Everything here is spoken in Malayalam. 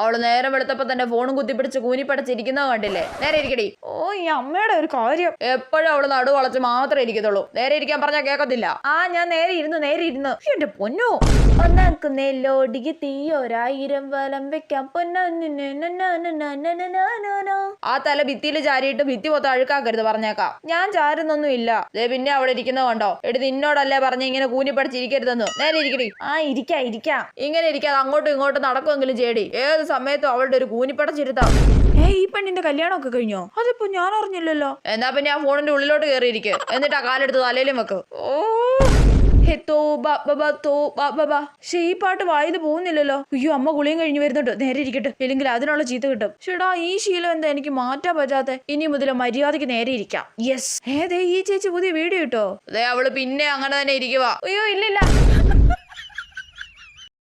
അവള് നേരം വെളുത്തപ്പോ തന്നെ ഫോണും കുത്തിപ്പിടിച്ച് കൂനിപ്പടച്ചിരിക്കുന്നത് കണ്ടില്ലേ? നേരെ ഇരിക്കടി. ഓ ഈ അമ്മയുടെ ഒരു കാര്യം, എപ്പോഴും അവള് നടു വളച്ച് മാത്രമേ ഇരിക്കത്തുള്ളൂ. നേരെ ഇരിക്കാൻ പറഞ്ഞാൽ കേൾക്കത്തില്ല. ഞാൻ നേരെ ഇരുന്നു. എന്റെ പൊന്നോ, ഒന്നാക്കുന്നേലോടിക്ക് തീയൊരായിരം വലം വെക്കാം പൊന്ന. ആ തല ഭിത്തിയിൽ ചാരിയിട്ട് ഭിത്തി മൊത്തം അഴുക്കാക്കരുത്, പറഞ്ഞേക്കാം. ഞാൻ ചാരുന്നൊന്നും ഇല്ല. പിന്നെ അവിടെ ഇരിക്കുന്നത് കണ്ടോ? എടി നിന്നോടല്ലേ പറഞ്ഞ ഇങ്ങനെ കൂനിപ്പടിച്ചിരിക്കരുതെന്ന്. നേരെ ഇരിക്കടി. ഇരിക്കാം. ഇങ്ങനെ ഇരിക്കാതെ അങ്ങോട്ടും ഇങ്ങോട്ടും നടക്കുമെങ്കിലും ചേടി. ഏത് സമയത്തും അവളുടെ ഒരു കൂനിപ്പടച്ചിരുത്താം. ഈ പെണ്ണിന്റെ കല്യാണമൊക്കെ കഴിഞ്ഞോ? അതിപ്പോ ഞാൻ അറിഞ്ഞില്ലല്ലോ. എന്നാ പിന്നെ ആ ഫോണിന്റെ ഉള്ളിലോട്ട് കയറിയിരിക്കെ, എന്നിട്ട് ആ കാലെടുത്ത് തലയിലും വെക്ക്. ഈ പാട്ട് വായത് പോകുന്നില്ലല്ലോ. അയ്യോ, അമ്മ കുളിയും കഴിഞ്ഞ് വരുന്നുണ്ട്. നേരെ ഇരിക്കട്ടെ, ഇല്ലെങ്കിൽ അതിനുള്ള ചീത്ത കിട്ടും. ചേടാ, ഈ ശീലം എന്താ എനിക്ക് മാറ്റാൻ പറ്റാത്ത? ഇനി മുതൽ മര്യാദക്ക് നേരെ ഇരിക്കാം. യെസ്. ഈ ചേച്ചി പുതിയ വീഡിയോ ഇട്ടോ? അതെ, അവള് പിന്നെ അങ്ങനെ തന്നെ ഇരിക്കുവാ. അയ്യോ ഇല്ലില്ല.